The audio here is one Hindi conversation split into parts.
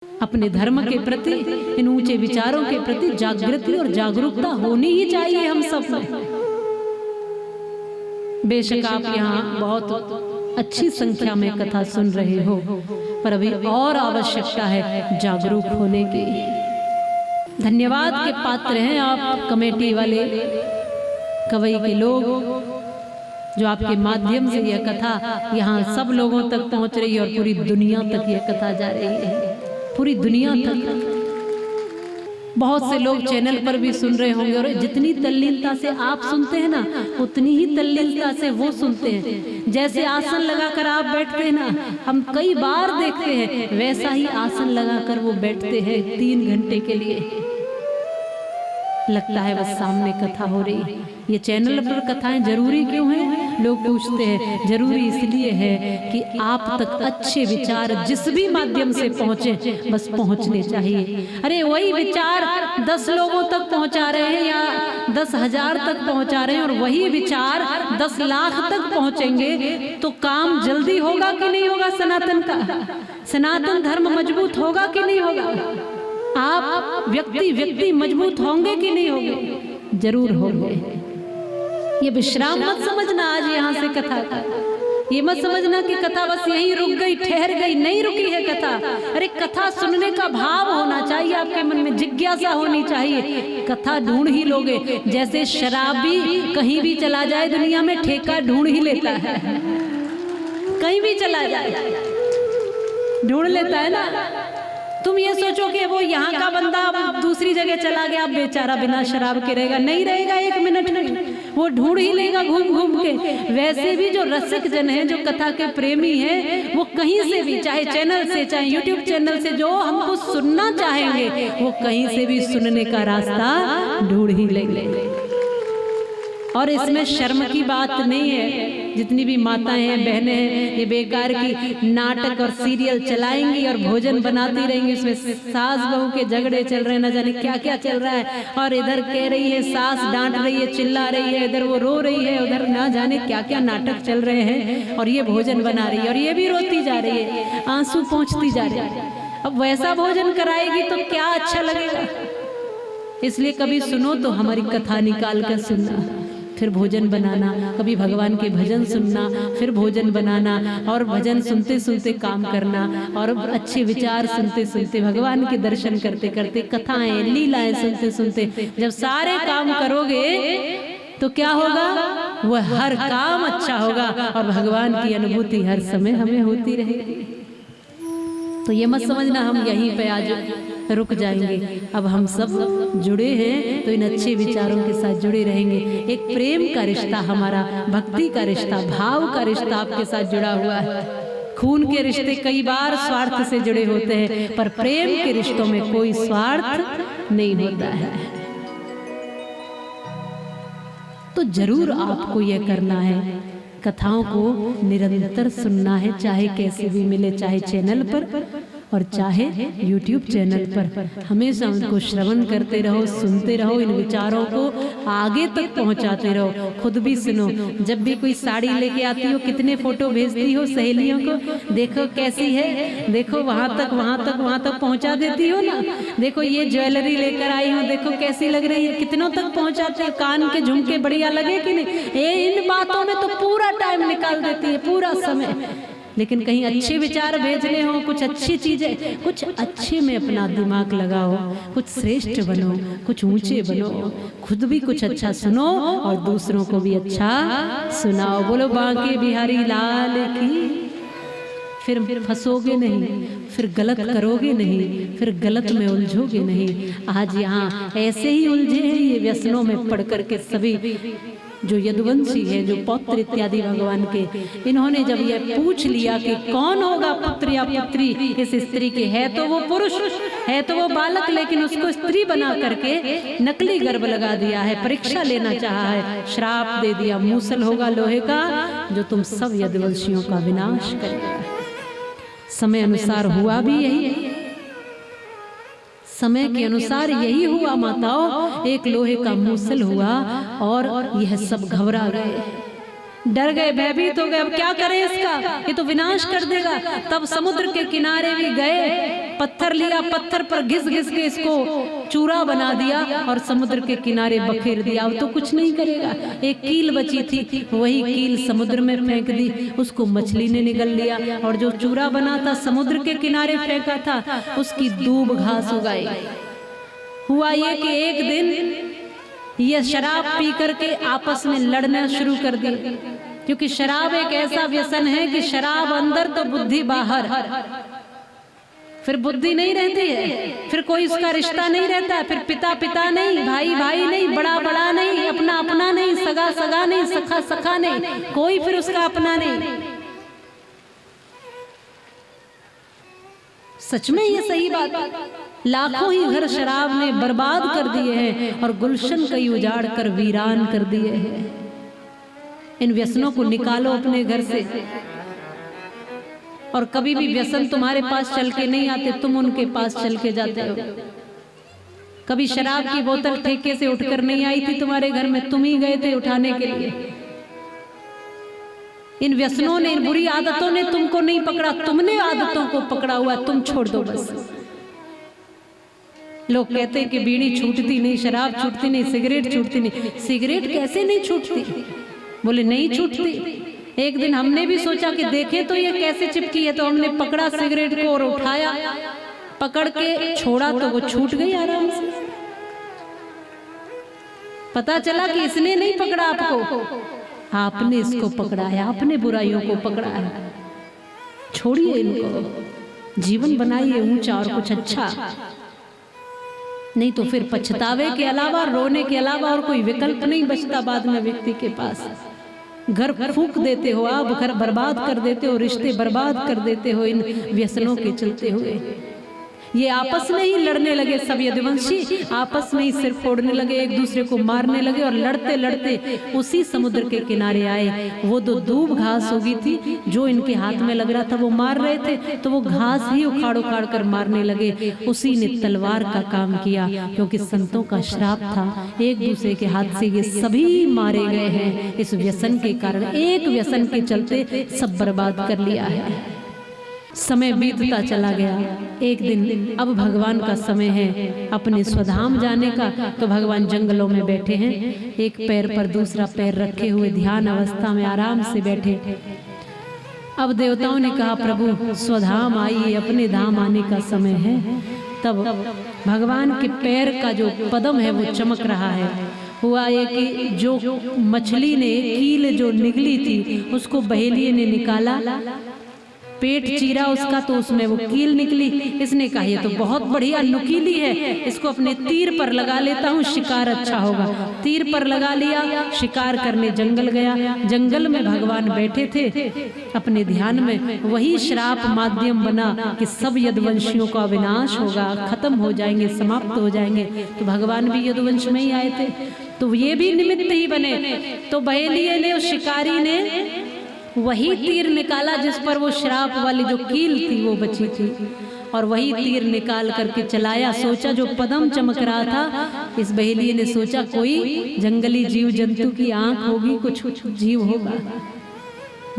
अपने धर्म के प्रति, इन ऊंचे विचारों के प्रति जागृति और जागरूकता होनी ही चाहिए हम सब में। बेशक आप यहाँ बहुत अच्छी संख्या में कथा सुन रहे हो, पर अभी और आवश्यकता है जागरूक होने की। धन्यवाद के पात्र हैं आप कमेटी वाले, कवई के लोग, जो आपके माध्यम से यह कथा यहाँ सब लोगों तक पहुँच रही है और पूरी दुनिया तक यह कथा जा रही है, पूरी दुनिया तक। बहुत से लोग चैनल पर भी सुन रहे होंगे, और जितनी तल्लीनता से आप सुनते हैं ना, उतनी ही तल्लीनता से वो सुनते हैं। जैसे आसन लगाकर आप बैठते हैं ना, हम कई बार देखते हैं, वैसा ही आसन लगाकर वो बैठते हैं 3 घंटे के लिए। लगता है बस सामने कथा हो रही है। ये चैनल पर कथाएं जरूरी क्यों हैं? लोग पूछते हैं। जरूरी इसलिए है कि आप तक अच्छे विचार जिस भी माध्यम से पहुंचे, बस पहुंचने चाहिए। अरे वही विचार 10 लोगों तक पहुंचा रहे हैं या 10,000 तक पहुंचा रहे हैं, और वही विचार 10 लाख तक पहुंचेंगे, तो काम जल्दी होगा कि नहीं होगा? सनातन का, सनातन धर्म मजबूत होगा कि नहीं होगा? आप व्यक्ति मजबूत होंगे कि नहीं होंगे? जरूर होंगे। ये विश्राम मत समझना आज यहाँ से कथा का। ये मत समझना कि कथा बस यहीं रुक गई, ठहर गई। नहीं रुकी है कथा। अरे कथा सुनने का भाव होना चाहिए आपके मन में, जिज्ञासा होनी चाहिए। कथा ढूंढ ही लोगे। जैसे शराबी कहीं भी चला जाए दुनिया में, ठेका ढूंढ ही लेता है। कहीं भी चला जाए ढूंढ लेता है ना। तुम ये सोचो कि वो यहाँ का बंदा दूसरी जगह चला गया, अब बेचारा बिना शराब के रहेगा? नहीं रहेगा 1 मिनट में, वो ढूंढ ही लेगा घूम घूम के। वैसे भी जो रसिक जन है, जो कथा के प्रेमी हैं, वो कहीं से भी, चाहे चैनल से, चाहे यूट्यूब चैनल से, जो हमको सुनना चाहेंगे, वो कहीं से भी सुनने का रास्ता ढूंढ ही लेंगे। और इसमें शर्म की बात नहीं है। जितनी भी माताएं हैं, बहनें हैं, ये बेकार की नाटक और सीरियल चलाएंगी और भोजन बनाती रहेंगी। इसमें सास बहू के झगड़े चल रहे हैं, न जाने क्या क्या चल रहा है। और इधर कह रही है, सास डांट रही है, चिल्ला रही है, इधर वो रो रही है, उधर न जाने क्या क्या नाटक चल रहे हैं। और ये भोजन बना रही है, और ये भी रोती जा रही है, आंसू पोंछती जा रही है। अब वैसा भोजन कराएगी तो क्या अच्छा लगेगा? इसलिए कभी सुनो तो हमारी कथा निकाल कर सुनना, फिर भोजन बनाना। कभी भगवान के भजन सुनना, फिर भोजन बनाना, और भजन सुनते सुनते काम करना, और अच्छे विचार सुनते सुनते, भगवान के दर्शन करते करते, कथाएं लीलाएं सुनते सुनते जब सारे काम करोगे तो क्या होगा? वह हर काम अच्छा होगा, और भगवान की अनुभूति हर समय हमें होती रहेगी। तो ये मत समझना हम यहीं पे आज रुक जाएंगे। अब हम सब जुड़े हैं तो इन अच्छे विचारों के साथ जुड़े रहेंगे। एक प्रेम का रिश्ता, हमारा भक्ति का रिश्ता, भाव का रिश्ता आपके साथ जुड़ा हुआ है। खून के रिश्ते कई बार स्वार्थ से जुड़े होते हैं, पर प्रेम के रिश्तों में कोई स्वार्थ नहीं होता है। तो जरूर आपको यह करना है, कथाओं को निरंतर सुनना है, चाहे कैसे भी मिले, चाहे चैनल पर और चाहे YouTube चैनल पर। हमेशा उनको श्रवण करते रहो, सुनते रहो, इन विचारों को आगे तक पहुंचाते रहो। खुद भी सुनो। जब भी कोई साड़ी लेके आती हो, कितने फोटो भेजती हो सहेलियों को, देखो कैसी है, देखो वहां तक पहुंचा देती हो ना। देखो ये ज्वेलरी लेकर आई हूँ, देखो कैसी लग रही है, कितनों तक पहुंचाते हो। कान के झुमके बढ़िया लगे कि नहीं? इन बातों में तो पूरा टाइम निकाल देती है, पूरा समय। लेकिन कहीं अच्छे विचार भेजने हो, कुछ अच्छी चीजें, कुछ अच्छे में अपना दिमाग लगाओ, कुछ श्रेष्ठ बनो, कुछ ऊंचे बनो, खुद भी कुछ अच्छा सुनो और दूसरों को भी अच्छा सुनाओ। बोलो बांके बिहारी लाल की। फिर फंसोगे नहीं, फिर गलत करोगे नहीं, फिर गलत में उलझोगे नहीं। आज यहाँ ऐसे ही उलझे हैं ये व्यसनों में पढ़ करके सभी जो यदुवंशी है, जो पौत्र इत्यादि भगवान के, इन्होंने जब ये पूछ लिया कि कौन होगा पुत्र या पुत्री इस स्त्री के, है तो वो पुरुष, है तो वो बालक, लेकिन उसको स्त्री बना करके नकली गर्भ लगा दिया है, परीक्षा लेना चाहा है, श्राप दे दिया, मूसल होगा लोहे का जो तुम सब यदुवंशियों का विनाश करेगा। समय अनुसार हुआ भी यही, समय के अनुसार यही हुआ माताओं। एक लोहे का मूसल हुआ और यह सब घबरा गए। डर गए, भयभीत हो गए, अब क्या करें इसका, ये तो विनाश कर देगा। तब समुद्र के किनारे भी गए, पत्थर लिया, पत्थर पर घिस घिस के इसको चूरा बना दिया और समुद्र के किनारे बखेर दिया। अब तो कुछ नहीं करेगा। एक कील बची थी, वही कील समुद्र में फेंक दी, उसको मछली ने निगल लिया। और जो चूरा बना था समुद्र के किनारे फेंका था, उसकी दूब घास उगाई। हुआ ये कि एक दिन ये शराब पी करके आपस में लड़ना शुरू कर दी, क्योंकि शराब एक ऐसा व्यसन है कि शराब अंदर तो बुद्धि बाहर, फिर बुद्धि नहीं रहती है, फिर कोई उसका रिश्ता नहीं रहता, फिर पिता पिता नहीं, भाई भाई नहीं, बड़ा बड़ा नहीं, अपना अपना नहीं, सगा सगा नहीं, सखा सखा नहीं, कोई फिर उसका अपना नहीं। सच में ये सही बात, लाखों ही घर शराब ने बर्बाद कर दिए हैं और गुलशन कई उजाड़ कर वीरान कर दिए हैं। इन व्यसनों को निकालो अपने घर से। और कभी भी व्यसन तुम्हारे पास चल के नहीं आते, तुम उनके पास चल के जाते हो। कभी शराब की बोतल ठेके से उठकर नहीं आई थी तुम्हारे घर में, तुम ही गए थे उठाने के लिए। इन व्यसनों ने, इन बुरी आदतों ने तुमको नहीं पकड़ा, तुमने आदतों को पकड़ा हुआ, तुम छोड़ दो बस। लोग कहते हैं कि बीड़ी छूटती नहीं, शराब छूटती नहीं, सिगरेट छूटती नहीं। सिगरेट कैसे नहीं छूटती? बोले नहीं छूटती। एक दिन हमने भी सोचा कि देखें तो ये कैसे चिपकी है, तो हमने पकड़ा सिगरेट को और उठाया, पकड़ के छोड़ा तो वो छूट गई आराम से। पता चला कि इसने नहीं पकड़ा आपको, आपने इसको पकड़ा है, आपने बुराइयों को पकड़ा है। छोड़िए इनको, जीवन बनाइए ऊंचा और कुछ अच्छा, नहीं तो फिर पछतावे के अलावा, रोने के अलावा और कोई विकल्प नहीं बचता बाद में व्यक्ति के पास। घर फूंक देते हो आप, घर बर्बाद कर देते हो, रिश्ते बर्बाद कर देते हो इन व्यसनों के चलते हुए। ये आपस में ही लड़ने लगे, सब यदुवंशी आपस में ही सिर फोड़ने लगे, एक दूसरे को मारने लगे और लड़ते लड़ते उसी समुद्र के किनारे आए। वो तो दूब घास होगी थी जो इनके हाथ में लग रहा था, वो मार रहे थे तो वो घास ही उखाड़ उखाड़ कर मारने लगे। उसी ने तलवार का काम किया, क्योंकि संतों का श्राप था, एक दूसरे के हाथ से ये सभी मारे गए हैं इस व्यसन के कारण। एक व्यसन के चलते सब बर्बाद कर लिया है। समय बीतता चला गया। एक दिन अब भगवान का समय है अपने स्वधाम जाने का, तो भगवान जंगलों में बैठे हैं, एक पैर पर दूसरा पैर रखे हुए ध्यान अवस्था में आराम से बैठे। अब देवताओं ने कहा प्रभु स्वधाम आइए, अपने धाम आने का समय है। तब भगवान के पैर का जो पदम है वो चमक रहा है। हुआ ये कि जो मछली ने कील जो निकली थी उसको बहेलिये ने निकाला, पेट चीरा उसका तो उसमें वो कील निकली। इसने कहा ये तो बहुत बढ़िया नुकीली है, इसको अपने तीर पर लगा लेता हूँ, शिकार अच्छा होगा। तीर पर लगा लिया, शिकार करने जंगल गया। जंगल में भगवान बैठे थे अपने ध्यान में, वही श्राप माध्यम बना कि सब यदुवंशियों का विनाश होगा, खत्म हो जाएंगे, समाप्त हो जाएंगे। तो भगवान भी यदुवंश में ही आए थे, तो ये भी निमित्त ही बने। तो बहेलिये ने, उस शिकारी ने वही तीर निकाला जिस पर वो श्राप वाली जो कील थी वो बची थी, और वही तीर निकाल करके चलाया। सोचा जो पदम चमक रहा था, इस बहेलिये ने सोचा कोई जंगली जीव जंतु की आंख होगी, कुछ जीव होगा।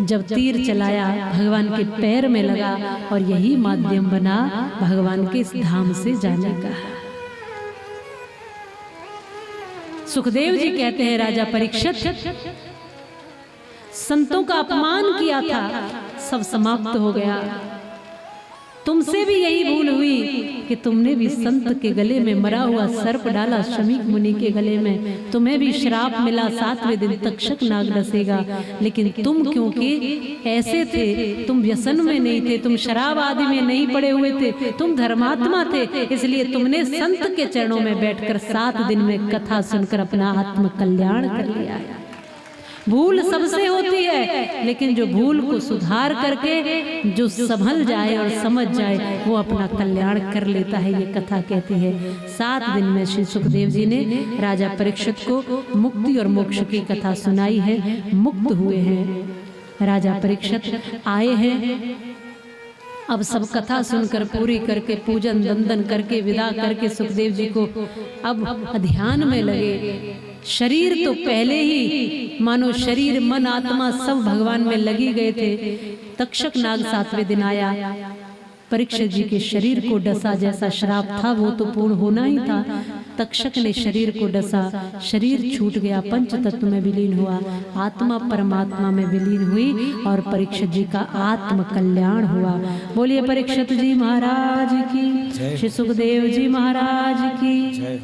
जब तीर चलाया भगवान के पैर में लगा और यही माध्यम बना भगवान के इस धाम से जाने का। सुखदेव जी कहते हैं राजा परीक्षित, संतों का अपमान किया था, सब समाप्त हो गया। तुमसे भी यही भूल हुई कि तुमने भी संत के गले में मरा हुआ सर्प डाला, शमीक मुनि के गले में। तुम्हें भी श्राप मिला, 7वें दिन तक्षक नाग डसेगा। लेकिन तुम क्योंकि ऐसे थे, तुम व्यसन में नहीं थे, तुम शराब आदि में नहीं पड़े हुए थे, तुम धर्मात्मा थे, इसलिए तुमने संत के चरणों में बैठकर 7 दिन में कथा सुनकर अपना आत्म कल्याण कर लिया है। भूल सबसे होती है, लेकिन जो भूल को सुधार करके जो संभल जाए और समझ जाए वो अपना कल्याण कर लेता है, ये कथा कहती है। 7 दिन में श्री सुखदेव जी ने राजा परीक्षित को मुक्ति और मोक्ष की कथा सुनाई है। मुक्त हुए हैं राजा परीक्षित, आए हैं अब सब कथा सुनकर पूरी करके पूजन वंदन करके विदा करके सुखदेव जी को अब ध्यान में लगे। शरीर तो पहले ही मानो शरीर मन आत्मा सब भगवान में लगी गए थे। तक्षक नाग 7वें दिन आया, परीक्षित जी के शरीर को डसा, जैसा श्राप था वो तो पूर्ण होना ही था। तक्षक ने शरीर को डसा, शरीर छूट गया, पंच तत्व में विलीन हुआ, आत्मा परमात्मा में विलीन हुई और परीक्षित जी का आत्म कल्याण हुआ। बोलिए परीक्षित जी महाराज की, श्री सुखदेव जी महाराज की।